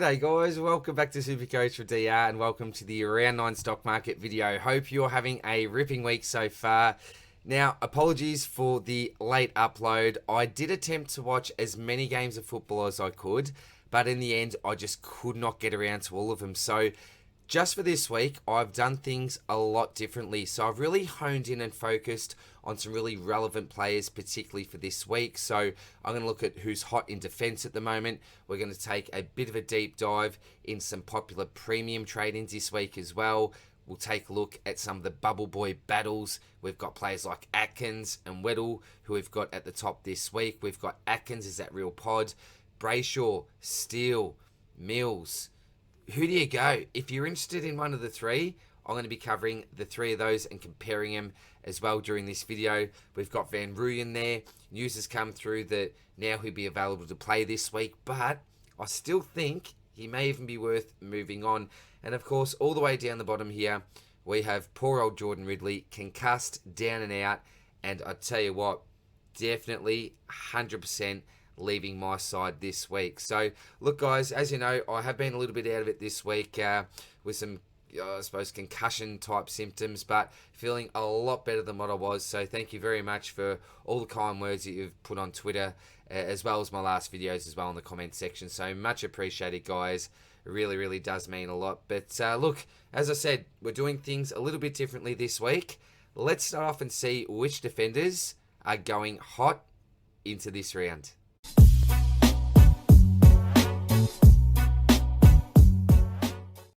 G'day guys, welcome back to Supercoach for DR and welcome to the Round 9 Stock Market video. Hope you're having a ripping week so far. Now, apologies for the late upload. I did attempt to watch as many games of football as I could, but in the end, I just could not get around to all of them. So, just for this week, I've done things a lot differently. So, I've really honed in and focused on some really relevant players, particularly for this week. So, I'm going to look at who's hot in defense at the moment. We're going to take a bit of a deep dive in some popular premium trade-ins this week as well. We'll take a look at some of the bubble boy battles. We've got players like Atkins and Weddle, who we've got at the top this week. We've got Atkins is that real pod, Brayshaw, Steele, Mills. Who do you go? If you're interested in one of the three, I'm going to be covering the three of those and comparing them as well during this video. We've got Van Rooyen there. News has come through that now he'll be available to play this week, but I still think he may even be worth moving on. And of course, all the way down the bottom here, we have poor old Jordan Ridley, concussed, down and out. And I tell you what, definitely 100% leaving my side this week. So, look guys, as you know, I have been a little bit out of it this week with some, I suppose, concussion type symptoms, but feeling a lot better than what I was. So thank you very much for all the kind words that you've put on Twitter, as well as my last videos as well in the comment section. So much appreciated, guys. It really, really does mean a lot. But look, as I said, we're doing things a little bit differently this week. Let's start off and see which defenders are going hot into this round.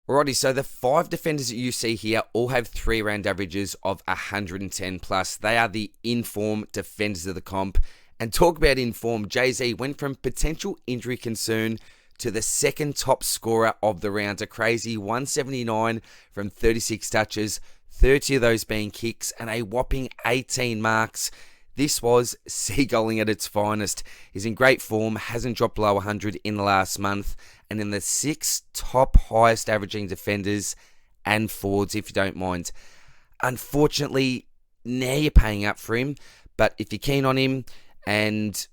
Alrighty, so the 5 defenders that you see here all have 3 round averages of 110 plus. They are the in-form defenders of the comp. And talk about in-form, Jay-Z went from potential injury concern to the second top scorer of the round. A crazy 179 from 36 touches, 30 of those being kicks, and a whopping 18 marks. This was seagulling at its finest. He's in great form, hasn't dropped below 100 in the last month, and in the 6 top highest averaging defenders and forwards, if you don't mind. Unfortunately, now you're paying up for him, but if you're keen on him and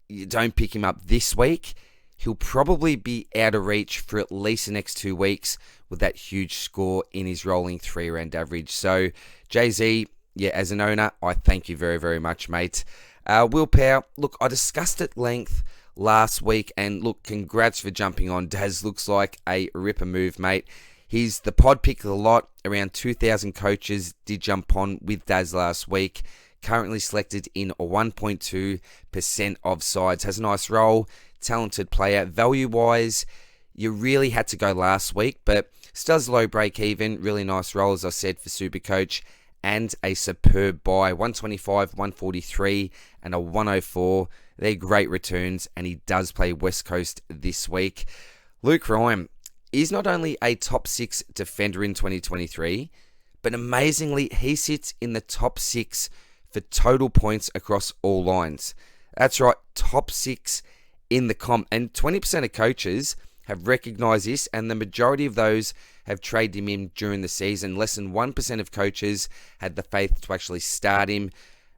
you don't pick him up this week, he'll probably be out of reach for at least the next 2 weeks with that huge score in his rolling 3 round average. So, Jay-Z, yeah, as an owner, I thank you very, very much, mate. Will Power, look, I discussed at length last week, and look, congrats for jumping on. Daz looks like a ripper move, mate. He's the pod pick of the lot. Around 2,000 coaches did jump on with Daz last week. Currently selected in 1.2% of sides. Has a nice role, talented player. Value-wise, you really had to go last week, but still has a low break-even. Really nice role, as I said, for Supercoach. And a superb buy, 125, 143, and a 104. They're great returns, and he does play West Coast this week. Luke Ryan is not only a top 6 defender in 2023, but amazingly, he sits in the top 6 for total points across all lines. That's right, top 6 in the comp. And 20% of coaches have recognised this, and the majority of those have traded him in during the season. Less than 1% of coaches had the faith to actually start him.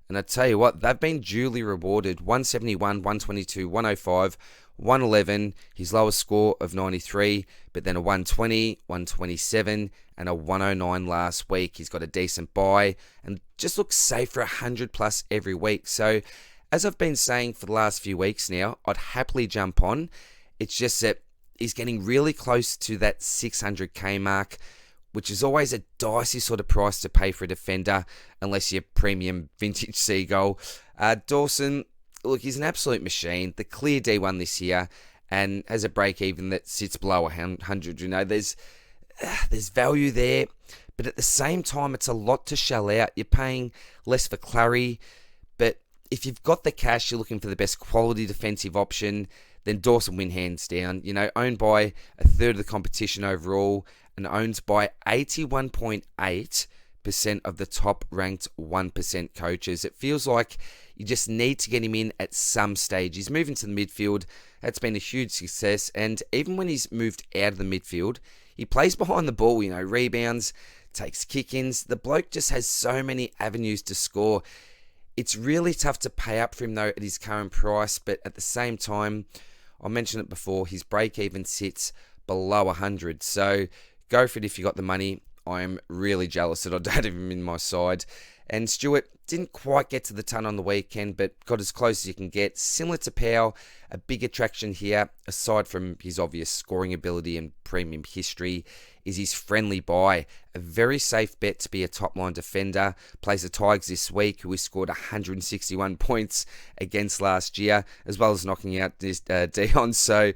And I tell you what, they've been duly rewarded. 171, 122, 105, 111, his lowest score of 93, but then a 120, 127, and a 109 last week. He's got a decent buy and just looks safe for 100 plus every week. So, as I've been saying for the last few weeks now, I'd happily jump on. It's just that he's getting really close to that 600k mark, which is always a dicey sort of price to pay for a defender, unless you're premium vintage Seagull. Dawson, look, he's an absolute machine. The clear D1 this year, and has a break even that sits below 100. You know, there's value there, but at the same time, it's a lot to shell out. You're paying less for Clary, but if you've got the cash, you're looking for the best quality defensive option, then Dawson win hands down. You know, owned by a third of the competition overall, and owned by 81.8% of the top ranked 1% coaches. It feels like you just need to get him in at some stage. He's moving to the midfield. That's been a huge success. And even when he's moved out of the midfield, he plays behind the ball, you know, rebounds, takes kick-ins. The bloke just has so many avenues to score. It's really tough to pay up for him, though, at his current price. But at the same time, I mentioned it before, his break-even sits below 100. So go for it if you got the money. I'm really jealous that I don't have him in my side. And Stewart didn't quite get to the ton on the weekend, but got as close as you can get. Similar to Powell, a big attraction here, aside from his obvious scoring ability and premium history, is his friendly buy. A very safe bet to be a top-line defender. Plays the Tigers this week, who he scored 161 points against last year, as well as knocking out this Dion. So,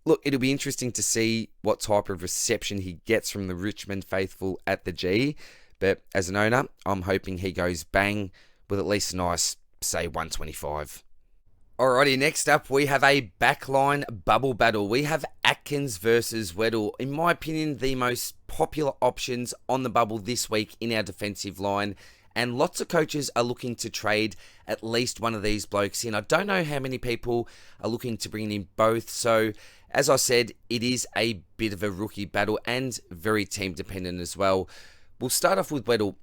look, it'll be interesting to see what type of reception he gets from the Richmond faithful at the G. But as an owner, I'm hoping he goes bang with at least a nice, say, 125. Alrighty, next up we have a backline bubble battle. We have Atkins versus Weddle. In my opinion, the most popular options on the bubble this week in our defensive line. And lots of coaches are looking to trade at least one of these blokes in. I don't know how many people are looking to bring in both. So, as I said, it is a bit of a rookie battle and very team dependent as well. We'll start off with Weddle.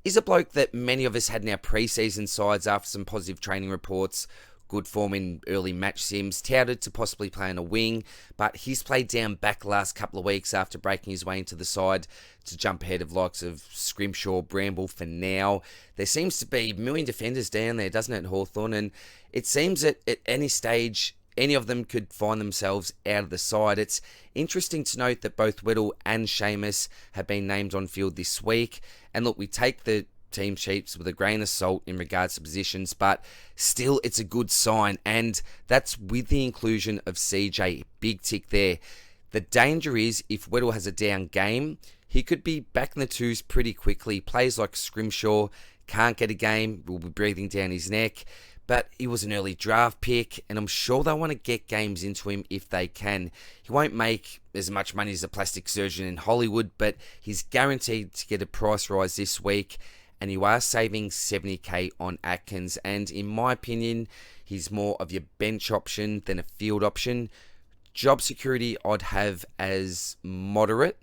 He's a bloke that many of us had in our preseason sides after some positive training reports. Good form in early match sims, touted to possibly play on a wing, but he's played down back the last couple of weeks after breaking his way into the side to jump ahead of likes of Scrimshaw, Bramble for now. There seems to be a million defenders down there, doesn't it, Hawthorn? And it seems that at any stage, any of them could find themselves out of the side. It's interesting to note that both Weddle and Seamus have been named on field this week. And look, we take the team sheets with a grain of salt in regards to positions, but still it's a good sign. And that's with the inclusion of CJ. Big tick there. The danger is if Weddle has a down game, he could be back in the twos pretty quickly. Players like Scrimshaw can't get a game, will be breathing down his neck. But he was an early draft pick, and I'm sure they want to get games into him if they can. He won't make as much money as a plastic surgeon in Hollywood, but he's guaranteed to get a price rise this week, and you are saving $70,000 on Atkins. And in my opinion, he's more of your bench option than a field option. Job security I'd have as moderate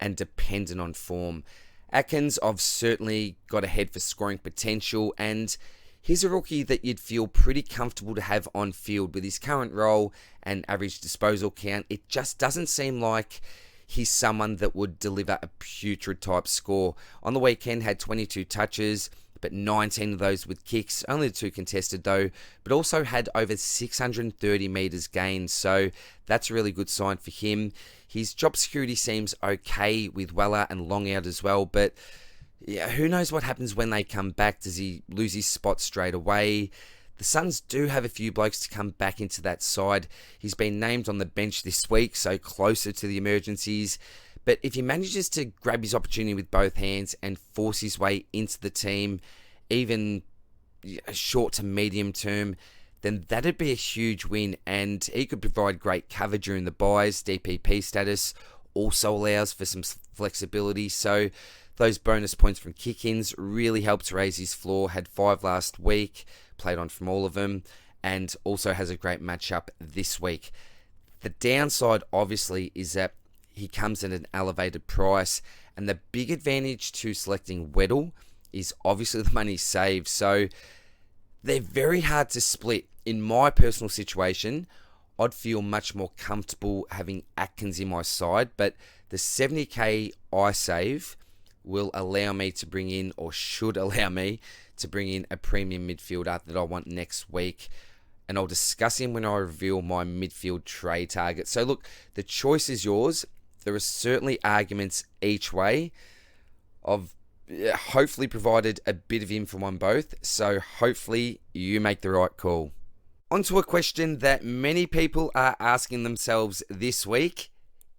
and dependent on form. Atkins, I've certainly got a head for scoring potential, and he's a rookie that you'd feel pretty comfortable to have on field with his current role and average disposal count. It just doesn't seem like he's someone that would deliver a putrid type score. On the weekend, had 22 touches, but 19 of those with kicks, only the 2 contested though, but also had over 630 metres gained, so that's a really good sign for him. His job security seems okay with Weller and Long out as well, but yeah, who knows what happens when they come back? Does he lose his spot straight away? The Suns do have a few blokes to come back into that side. He's been named on the bench this week, so closer to the emergencies. But if he manages to grab his opportunity with both hands and force his way into the team, even short to medium term, then that'd be a huge win. And he could provide great cover during the buys. DPP status also allows for some flexibility. So those bonus points from kick-ins really helped raise his floor. Had 5 last week, played on from all of them, and also has a great matchup this week. The downside, obviously, is that he comes at an elevated price, and the big advantage to selecting Weddle is obviously the money saved. So they're very hard to split. In my personal situation, I'd feel much more comfortable having Atkins in my side, but the $70,000 I save will allow me to bring in, or should allow me to bring in, a premium midfielder that I want next week. And I'll discuss him when I reveal my midfield trade target. So look, the choice is yours. There are certainly arguments each way. I've hopefully provided a bit of info on both, so hopefully you make the right call. On to a question that many people are asking themselves this week.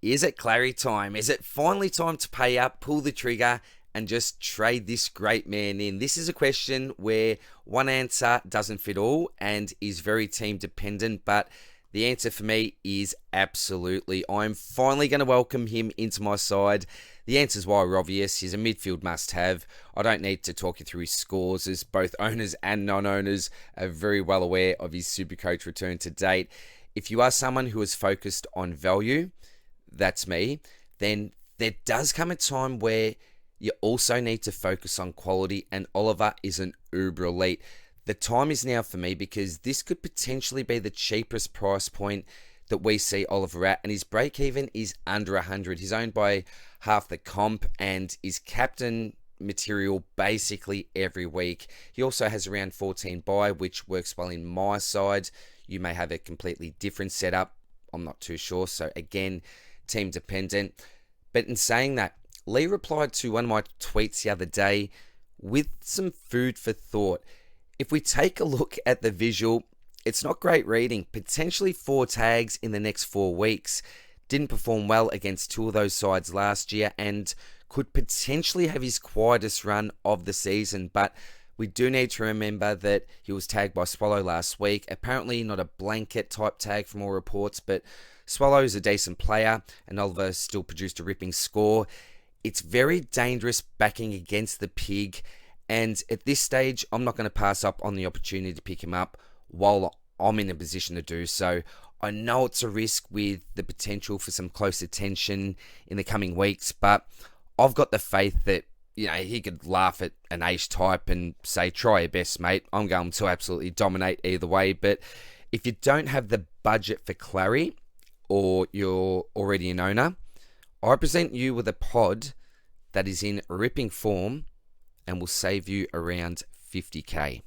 Is it Clary time? Is it finally time to pay up, pull the trigger, and just trade this great man in? This is a question where one answer doesn't fit all and is very team dependent, but the answer for me is absolutely. I'm finally going to welcome him into my side. The answers were obvious. He's a midfield must-have. I don't need to talk you through his scores, as both owners and non-owners are very well aware of his Supercoach return to date. If you are someone who is focused on value, that's me, then there does come a time where you also need to focus on quality, and Oliver is an uber elite. The time is now for me, because this could potentially be the cheapest price point that we see Oliver at, and his break-even is under 100. He's owned by half the comp and is captain material basically every week. He also has around 14 buy, which works well in my side. You may have a completely different setup. I'm not too sure. So again, team dependent. But in saying that, Lee replied to one of my tweets the other day with some food for thought. If we take a look at the visual, it's not great reading. Potentially 4 tags in the next 4 weeks. Didn't perform well against 2 of those sides last year and could potentially have his quietest run of the season. But we do need to remember that he was tagged by Swallow last week. Apparently not a blanket type tag from all reports, but Swallow is a decent player and Oliver still produced a ripping score. It's very dangerous backing against the pig, and at this stage, I'm not going to pass up on the opportunity to pick him up while I'm in a position to do so. I know it's a risk with the potential for some close attention in the coming weeks, but I've got the faith that he could laugh at an ace type and say, try your best, mate. I'm going to absolutely dominate either way. But if you don't have the budget for Clary, or you're already an owner, I present you with a pod that is in ripping form and will save you around 50k.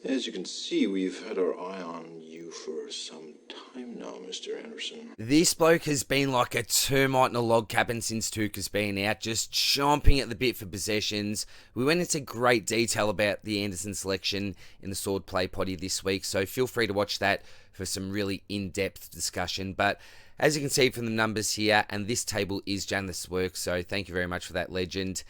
As you can see, we've had our eye on you for some time now, Mr. Anderson. This bloke has been like a termite in a log cabin since Tuca's been out, just chomping at the bit for possessions. We went into great detail about the Anderson selection in the Sword Play Poddy this week, so feel free to watch that for some really in-depth discussion. But as you can see from the numbers here, and this table is Janeth's work, so thank you very much for that, legend.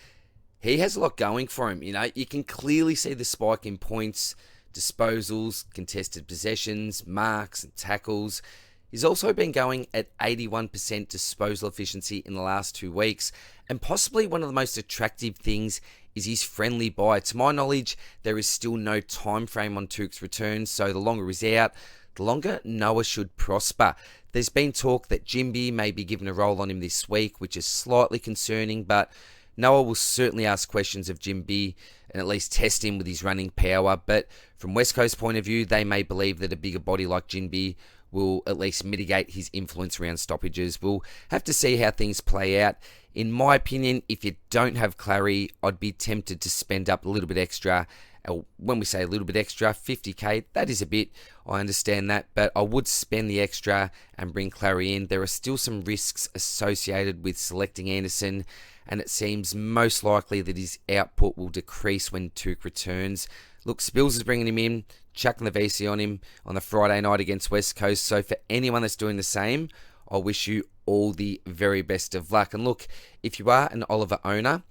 He has a lot going for him. You can clearly see the spike in points, disposals, contested possessions, marks and tackles. He's also been going at 81% disposal efficiency in the last 2 weeks, and possibly one of the most attractive things is his friendly buy. To my knowledge, there is still no time frame on Tuke's return, so the longer he's out, the longer Noah should prosper. There's been talk that Jimby may be given a role on him this week, which is slightly concerning, but Noah will certainly ask questions of Jimby and at least test him with his running power. But from West Coast point of view, they may believe that a bigger body like Jimby will at least mitigate his influence around stoppages. We'll have to see how things play out. In my opinion, if you don't have Clary, I'd be tempted to spend up a little bit extra. When we say a little bit extra, 50k, that is a bit, I understand that, but I would spend the extra and bring Clary in. There are still some risks associated with selecting Anderson, and it seems most likely that his output will decrease when Tuke returns. Look, Spills is bringing him in, chucking the VC on him on the Friday night against West Coast, so for anyone that's doing the same, I wish you all the very best of luck. And look, if you are an Oliver owner,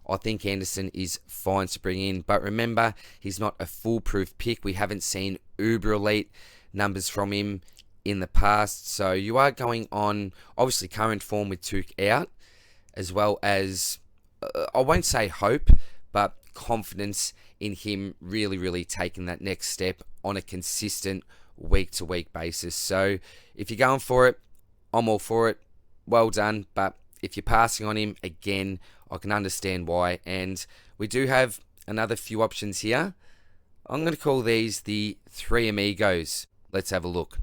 I think Anderson is fine to bring in, but remember, he's not a foolproof pick. We haven't seen uber elite numbers from him in the past, so you are going on, obviously, current form with Tuke out, as well as, I won't say hope, but confidence in him really, really taking that next step on a consistent week-to-week basis. So if you're going for it, I'm all for it. Well done, but if you're passing on him, again, I can understand why. And we do have another few options here. I'm going to call these the three amigos. Let's have a look.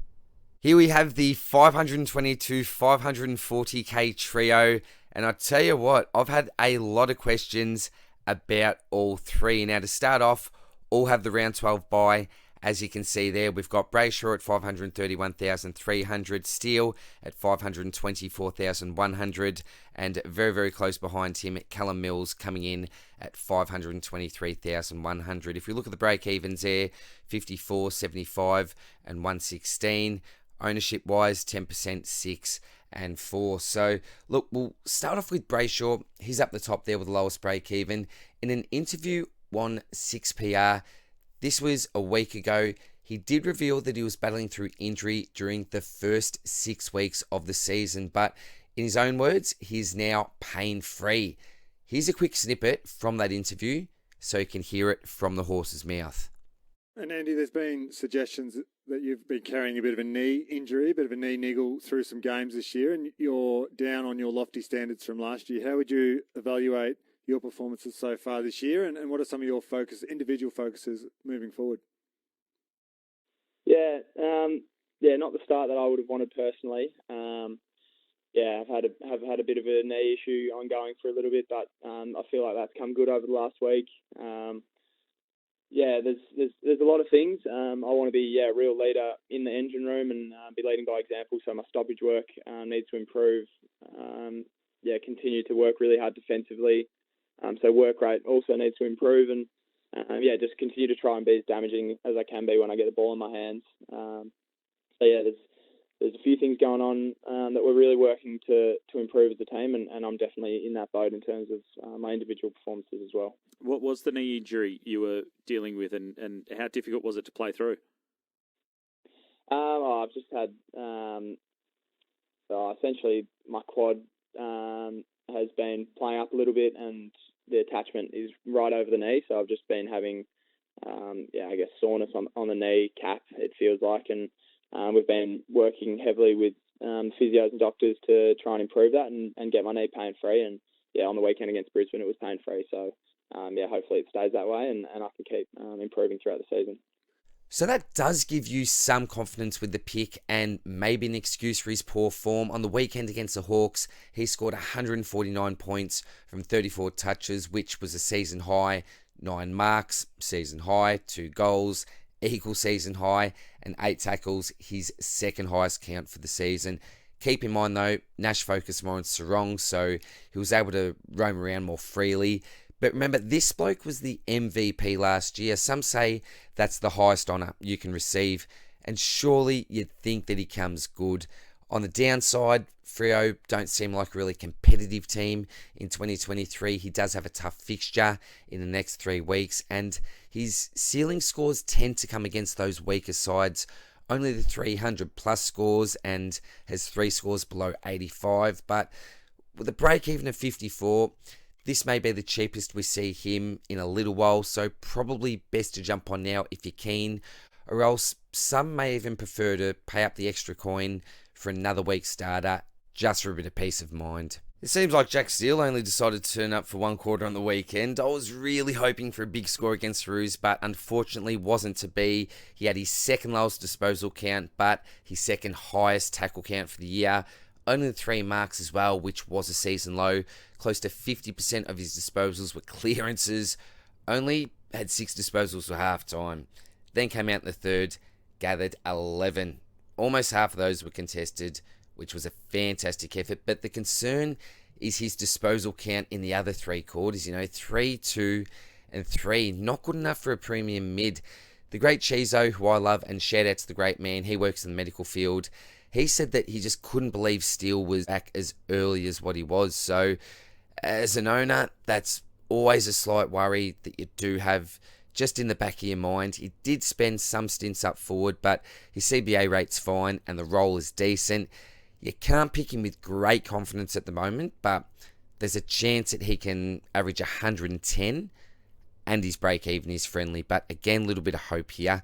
Here we have the 522 540k trio. And I tell you what, I've had a lot of questions about all three. Now to start off, all have the round 12 bye. As you can see there, we've got Brayshaw at 531,300, Steele at 524,100, and very, very close behind him, Callum Mills coming in at 523,100. If we look at the break-evens there, 54, 75, and 116. Ownership-wise, 10%, 6, and 4. So, look, we'll start off with Brayshaw. He's up the top there with the lowest break-even. In an interview on 6PR, this was a week ago, he did reveal that he was battling through injury during the first 6 weeks of the season, but in his own words, he's now pain-free. Here's a quick snippet from that interview so you can hear it from the horse's mouth. And Andy, there's been suggestions that you've been carrying a bit of a knee injury, a bit of a knee niggle through some games this year, and you're down on your lofty standards from last year. How would you evaluate your performances so far this year, and what are some of your individual focuses moving forward? Yeah, not the start that I would have wanted personally. I've had a bit of a knee issue ongoing for a little bit, but I feel like that's come good over the last week. There's a lot of things. I want to be a real leader in the engine room and be leading by example. So my stoppage work needs to improve. Continue to work really hard defensively. So work rate also needs to improve, and just continue to try and be as damaging as I can be when I get the ball in my hands. There's a few things going on that we're really working to improve as a team, and I'm definitely in that boat in terms of my individual performances as well. What was the knee injury you were dealing with, and how difficult was it to play through? I've just had essentially my quad has been playing up a little bit, and the attachment is right over the knee. So I've just been having, soreness on the knee cap, it feels like, and we've been working heavily with physios and doctors to try and improve that and get my knee pain-free. And, on the weekend against Brisbane, it was pain-free. So, hopefully it stays that way and I can keep improving throughout the season. So that does give you some confidence with the pick and maybe an excuse for his poor form. On the weekend against the Hawks, he scored 149 points from 34 touches, which was a season high. 9 marks, season high. 2 goals, equal season high. And 8 tackles, his second highest count for the season. Keep in mind though, Nash focused more on Sarong, so he was able to roam around more freely. But remember, this bloke was the MVP last year. Some say that's the highest honour you can receive. And surely you'd think that he comes good. On the downside, Freo don't seem like a really competitive team in 2023. He does have a tough fixture in the next 3 weeks. And his ceiling scores tend to come against those weaker sides. Only the 300 plus scores and has 3 scores below 85. But with a break even of 54... this may be the cheapest we see him in a little while, so probably best to jump on now if you're keen, or else some may even prefer to pay up the extra coin for another week's starter, just for a bit of peace of mind. It seems like Jack Steele only decided to turn up for 1 quarter on the weekend. I was really hoping for a big score against Roos, but unfortunately wasn't to be. He had his second lowest disposal count, but his second highest tackle count for the year. Only 3 marks as well, which was a season low. Close to 50% of his disposals were clearances. Only had 6 disposals for half time. Then came out in the third, gathered 11. Almost half of those were contested, which was a fantastic effort. But the concern is his disposal count in the other 3 quarters. 3, 2, and 3. Not good enough for a premium mid. The great Chizo, who I love, and shout out to the great man, he works in the medical field. He said that he just couldn't believe Steele was back as early as what he was. So, as an owner, that's always a slight worry that you do have just in the back of your mind. He did spend some stints up forward, but his CBA rate's fine and the role is decent. You can't pick him with great confidence at the moment, but there's a chance that he can average 110 and his break-even is friendly. But again, a little bit of hope here.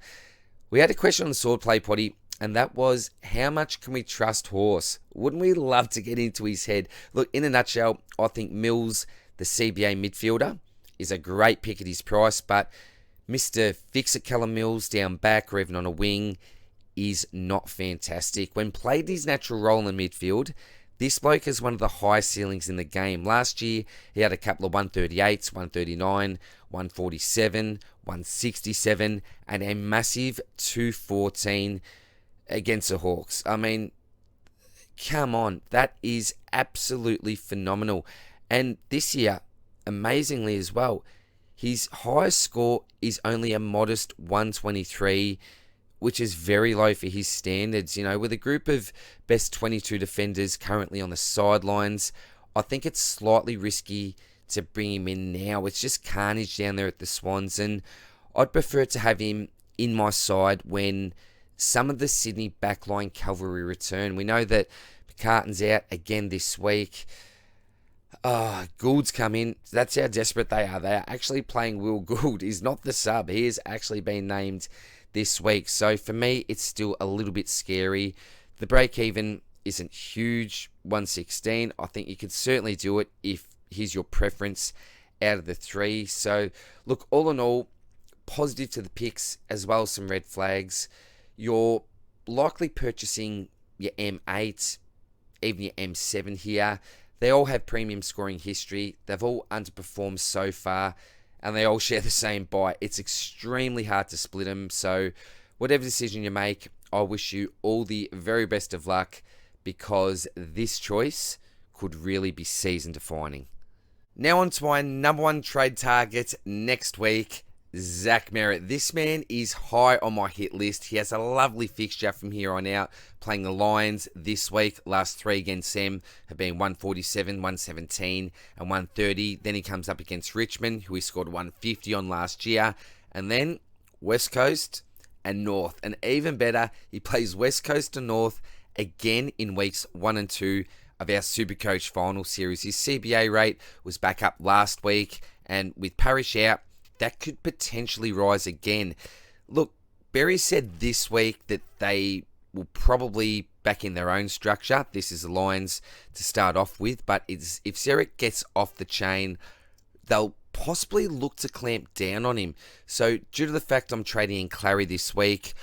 We had a question on the Swordplay Potty, and that was, how much can we trust Horse? Wouldn't we love to get into his head? Look, in a nutshell, I think Mills, the CBA midfielder, is a great pick at his price, but Mr. Fix-It Callum Mills down back or even on a wing is not fantastic. When played his natural role in the midfield, this bloke has one of the highest ceilings in the game. Last year, he had a couple of 138s, 139, 147, 167, and a massive 214 against the Hawks. I mean, come on, that is absolutely phenomenal. And this year, amazingly as well, his highest score is only a modest 123, which is very low for his standards. With a group of best 22 defenders currently on the sidelines, I think it's slightly risky to bring him in now. It's just carnage down there at the Swans, and I'd prefer to have him in my side when some of the Sydney backline cavalry return. We know that McCartan's out again this week. Gould's come in. That's how desperate they are. They are actually playing Will Gould. He's not the sub. He has actually been named this week. So for me, it's still a little bit scary. The break-even isn't huge, 116. I think you could certainly do it if here's your preference out of the 3. So look, all in all, positive to the picks as well as some red flags. Your likely purchasing your M8, even your M7 here. They all have premium scoring history. They've all underperformed so far, and they all share the same bite. It's extremely hard to split them. So whatever decision you make, I wish you all the very best of luck, because this choice could really be season defining. Now on to my number one trade target next week, Zach Merritt. This man is high on my hit list. He has a lovely fixture from here on out, playing the Lions this week. Last three against them have been 147, 117, and 130. Then he comes up against Richmond, who he scored 150 on last year. And then West Coast and North. And even better, he plays West Coast and North again in weeks 1 and 2 of our Supercoach final series. His CBA rate was back up last week, and with Parrish out, that could potentially rise again. Look, Berry said this week that they will probably back in their own structure. This is the Lions to start off with, but if Zerek gets off the chain, they'll possibly look to clamp down on him. So due to the fact I'm trading in Clary this week,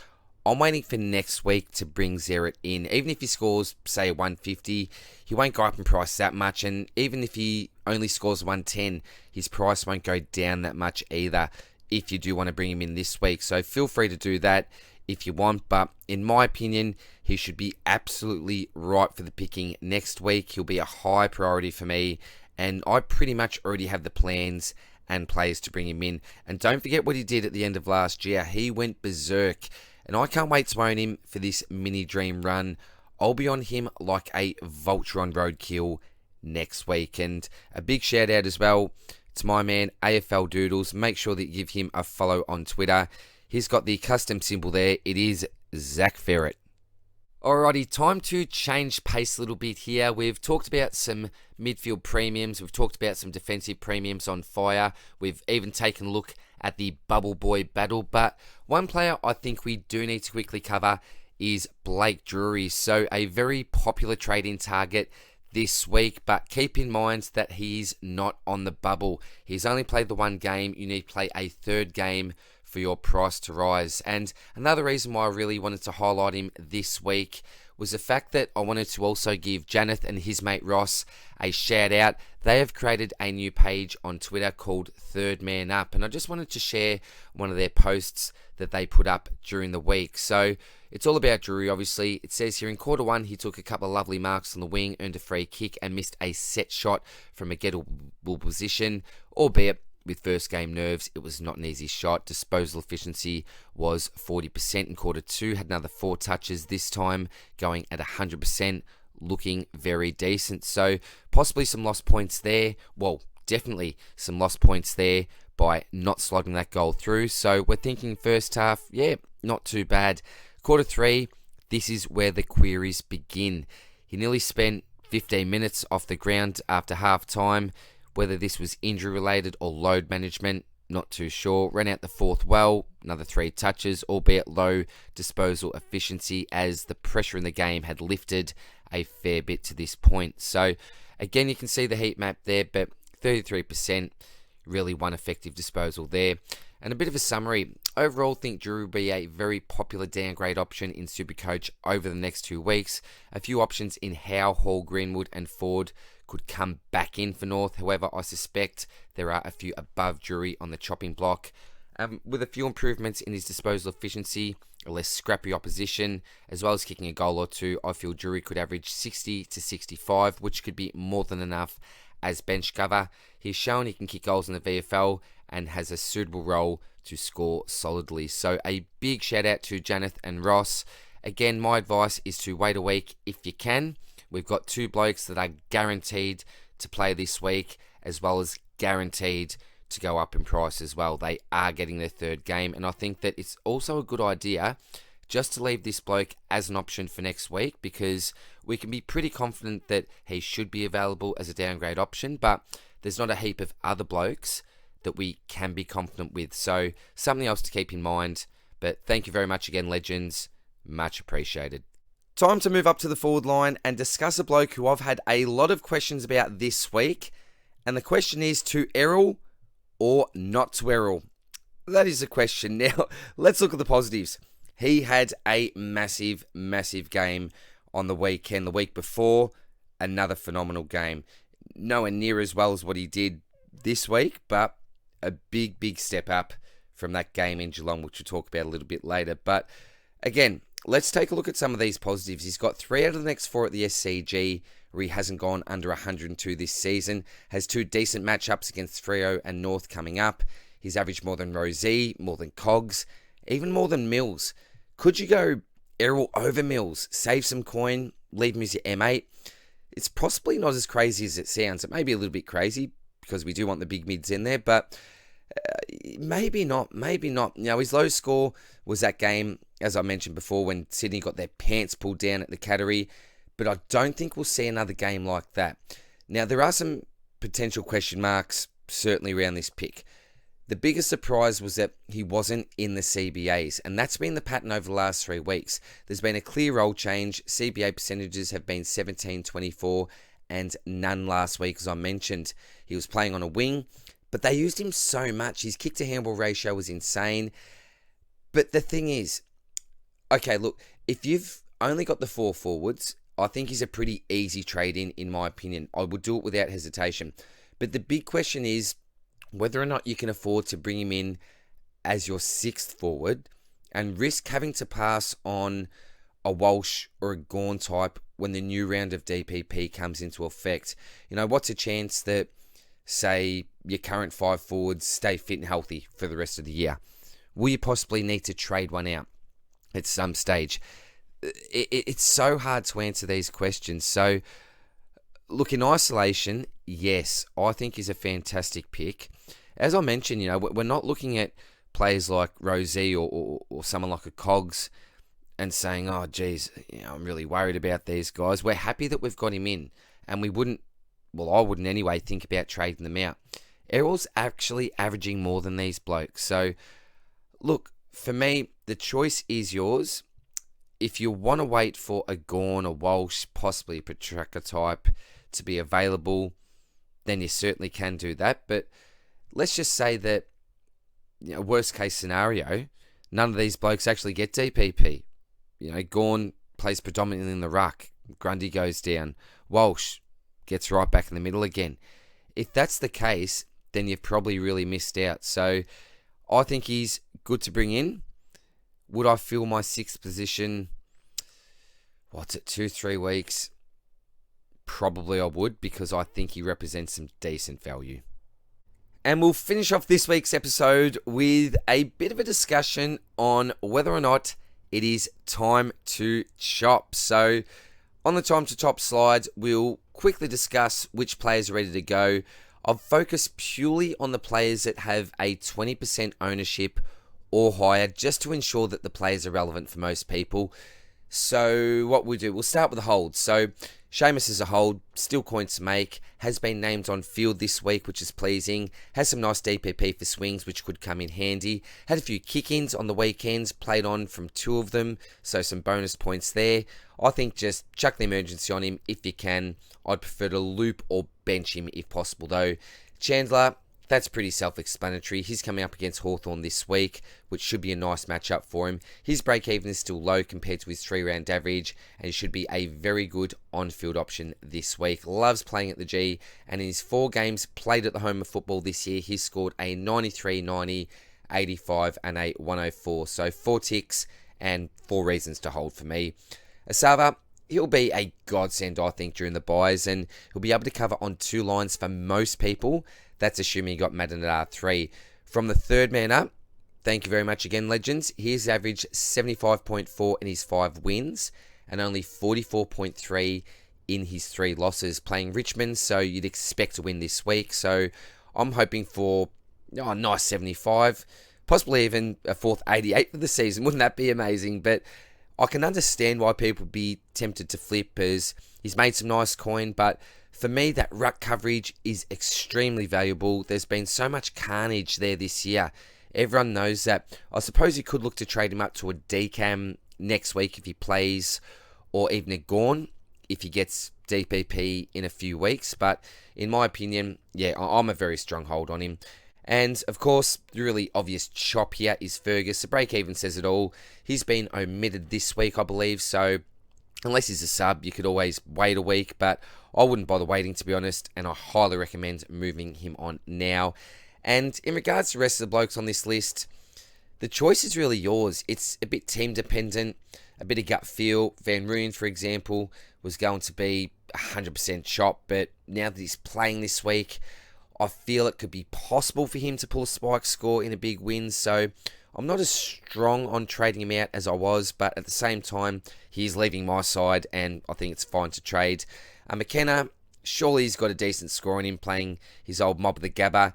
I'm waiting for next week to bring Zerek in. Even if he scores, say, 150, he won't go up in price that much. And even if he only scores 110, his price won't go down that much either if you do want to bring him in this week. So feel free to do that if you want. But in my opinion, he should be absolutely right for the picking next week. He'll be a high priority for me. And I pretty much already have the plans and players to bring him in. And don't forget what he did at the end of last year. He went berserk. And I can't wait to own him for this mini dream run. I'll be on him like a vulture on roadkill next week. And a big shout out as well to my man AFL Doodles. Make sure that you give him a follow on Twitter. He's got the custom symbol there. It is Zach Ferret. Alrighty, time to change pace a little bit here. We've talked about some midfield premiums. We've talked about some defensive premiums on fire. We've even taken a look at the Bubble Boy battle. But one player I think we do need to quickly cover is Blake Drury. So a very popular trade-in target this week, but keep in mind that he's not on the bubble. He's only played the one game. You need to play a third game for your price to rise. And another reason why I really wanted to highlight him this week was the fact that I wanted to also give Janeth and his mate Ross a shout out. They have created a new page on Twitter called Third Man Up, and I just wanted to share one of their posts that they put up during the week. So it's all about Drury, obviously. It says here in quarter one, he took a couple of lovely marks on the wing, earned a free kick, and missed a set shot from a gettable position, albeit with first game nerves, it was not an easy shot. Disposal efficiency was 40% in quarter two. Had another 4 touches, this time going at 100%, looking very decent. So possibly some lost points there. Well, definitely some lost points there by not slotting that goal through. So we're thinking first half, yeah, not too bad. Quarter three, this is where the queries begin. He nearly spent 15 minutes off the ground after half time. Whether this was injury related or load management, not too sure. Ran out the fourth well, another 3 touches, albeit low disposal efficiency as the pressure in the game had lifted a fair bit to this point. So again, you can see the heat map there, but 33%, really one effective disposal there. And a bit of a summary. Overall, think Drury will be a very popular downgrade option in Supercoach over the next 2 weeks. A few options in Howe, Hall, Greenwood and Ford could come back in for North. However, I suspect there are a few above Drury on the chopping block. With a few improvements in his disposal efficiency, a less scrappy opposition, as well as kicking a goal or two, I feel Drury could average 60 to 65, which could be more than enough as bench cover. He's shown he can kick goals in the VFL and has a suitable role to score solidly. So a big shout out to Janeth and Ross. Again, my advice is to wait a week if you can. We've got 2 blokes that are guaranteed to play this week, as well as guaranteed to go up in price as well. They are getting their third game, and I think that it's also a good idea just to leave this bloke as an option for next week, because we can be pretty confident that he should be available as a downgrade option, but there's not a heap of other blokes that we can be confident with. So something else to keep in mind. But thank you very much again, legends. Much appreciated. Time to move up to the forward line and discuss a bloke who I've had a lot of questions about this week. And the question is, to Errol or not to Errol? That is the question. Now, let's look at the positives. He had a massive, massive game on the weekend. The week before, another phenomenal game. Nowhere near as well as what he did this week, but a big, big step up from that game in Geelong, which we'll talk about a little bit later. But again, let's take a look at some of these positives. He's got 3 out of the next 4 at the SCG, where he hasn't gone under 102 this season. Has 2 decent matchups against Freo and North coming up. He's averaged more than Rosé, more than Cogs, even more than Mills. Could you go Errol over Mills, save some coin, leave him as your M8? It's possibly not as crazy as it sounds. It may be a little bit crazy because we do want the big mids in there, but maybe not. His low score was that game, as I mentioned before, when Sydney got their pants pulled down at the Cattery, but I don't think we'll see another game like that. Now, there are some potential question marks certainly around this pick. The biggest surprise was that he wasn't in the CBAs, and that's been the pattern over the last 3 weeks. There's been a clear role change. CBA percentages have been 17-24, and none last week, as I mentioned. He was playing on a wing, but they used him so much. His kick-to-handball ratio was insane. But the thing is, okay, look, if you've only got the 4 forwards, I think he's a pretty easy trade in my opinion. I would do it without hesitation. But the big question is whether or not you can afford to bring him in as your 6th forward and risk having to pass on a Walsh or a Gawn type when the new round of DPP comes into effect. What's a chance that, say, your current 5 forwards stay fit and healthy for the rest of the year? Will you possibly need to trade one out at some stage? It's so hard to answer these questions. So, look, in isolation, yes, I think he's a fantastic pick. As I mentioned, we're not looking at players like Rosé or someone like a Cogs and saying, oh, geez, I'm really worried about these guys. We're happy that we've got him in, and I wouldn't anyway think about trading them out. Errol's actually averaging more than these blokes. So, look, for me, the choice is yours. If you want to wait for a Gawn, a Walsh, possibly a Petrarca type to be available, then you certainly can do that. But let's just say that, worst case scenario, none of these blokes actually get DPP. Gawn plays predominantly in the ruck. Grundy goes down. Walsh gets right back in the middle again. If that's the case, then you've probably really missed out. So I think he's good to bring in. Would I fill my 6th position, 2-3 weeks? Probably I would, because I think he represents some decent value. And we'll finish off this week's episode with a bit of a discussion on whether or not it is time to chop. So on the time to top slide, we'll quickly discuss which players are ready to go. I've focused purely on the players that have a 20% ownership or higher, just to ensure that the players are relevant for most people. So what we'll start with the hold. So Seamus is a hold, still coins to make, has been named on field this week, which is pleasing, has some nice DPP for swings, which could come in handy, had a few kick-ins on the weekends, played on from 2 of them, so some bonus points there. I think just chuck the emergency on him if you can. I'd prefer to loop or bench him if possible though. Chandler, that's pretty self-explanatory. He's coming up against Hawthorn this week, which should be a nice matchup for him. His break-even is still low compared to his 3-round average, and he should be a very good on-field option this week. Loves playing at the G, and in his 4 games played at the home of football this year, he's scored a 93, 90, 85, and a 104. So 4 ticks and 4 reasons to hold for me. Asava, he'll be a godsend, I think, during the buys, and he'll be able to cover on 2 lines for most people. That's assuming he got Madden at R3. From the 3rd man up, thank you very much again, legends. He's averaged 75.4 in his 5 wins and only 44.3 in his 3 losses. Playing Richmond, so you'd expect to win this week. So I'm hoping for a nice 75, possibly even a 4th 88 for the season. Wouldn't that be amazing? But I can understand why people would be tempted to flip, as he's made some nice coin, but for me, that ruck coverage is extremely valuable. There's been so much carnage there this year. Everyone knows that. I suppose you could look to trade him up to a decam next week if he plays, or even a Gawn if he gets DPP in a few weeks. But in my opinion, yeah, I'm a very strong hold on him. And, of course, the really obvious chop here is Fergus. The break-even says it all. He's been omitted this week, I believe, so unless he's a sub, you could always wait a week, but I wouldn't bother waiting, to be honest, and I highly recommend moving him on now. And in regards to the rest of the blokes on this list, the choice is really yours. It's a bit team-dependent, a bit of gut feel. Van Rooyen, for example, was going to be 100% chop, but now that he's playing this week, I feel it could be possible for him to pull a spike score in a big win, so I'm not as strong on trading him out as I was, but at the same time, he's leaving my side, and I think it's fine to trade. McKenna, surely he's got a decent score on him playing his old mob of the Gabba.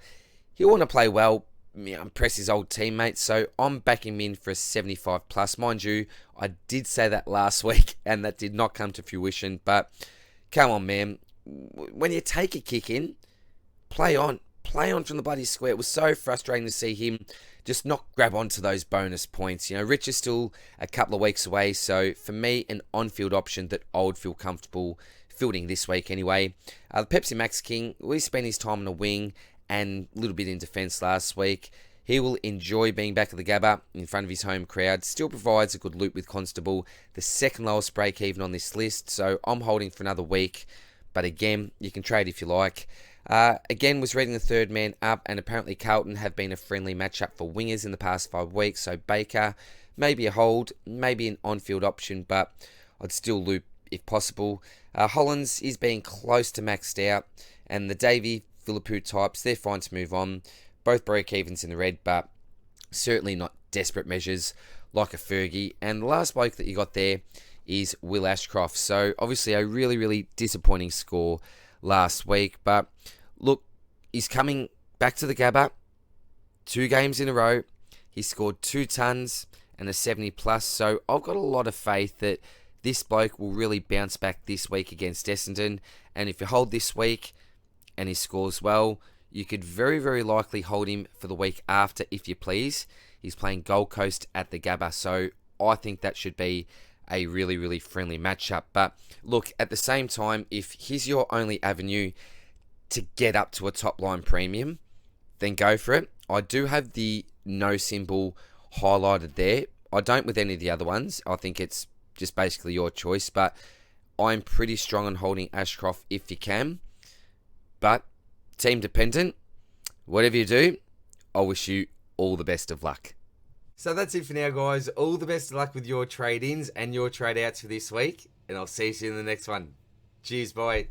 He'll want to play well, impress his old teammates, so I'm backing him in for a 75 plus. Mind you, I did say that last week, and that did not come to fruition, but come on, man. When you take a kick in, play on from the bloody square. It was so frustrating to see him just not grab onto those bonus points. You know, Rich is still a couple of weeks away, so for me, an on-field option that I would feel comfortable fielding this week anyway. The Pepsi Max King, we spent his time on a wing and a little bit in defence last week. He will enjoy being back at the Gabba in front of his home crowd. Still provides a good loop with Constable, the second lowest break even on this list, so I'm holding for another week. But again, you can trade if you like. Again, was reading the third man up, and apparently Carlton have been a friendly matchup for wingers in the past 5 weeks, so Baker, maybe a hold, maybe an on-field option, but I'd still loop if possible. Hollands is being close to maxed out, and the Davey, Philippou types, they're fine to move on. Both break-evens in the red, but certainly not desperate measures like a Fergie. And the last bloke that you got there is Will Ashcroft. So obviously a really, really disappointing score last week. But look, he's coming back to the Gabba 2 games in a row. He scored 2 tons and a 70 plus. So I've got a lot of faith that this bloke will really bounce back this week against Essendon. And if you hold this week and he scores well, you could very, very likely hold him for the week after if you please. He's playing Gold Coast at the Gabba. So I think that should be a really, really friendly matchup. But look, at the same time, if he's your only avenue to get up to a top line premium, then go for it. I do have the no symbol highlighted there. I don't with any of the other ones. I think it's just basically your choice, but I'm pretty strong on holding Ashcroft if you can. But team dependent, whatever you do, I wish you all the best of luck. So that's it for now, guys. All the best of luck with your trade-ins and your trade-outs for this week, and I'll see you in the next one. Cheers, bye.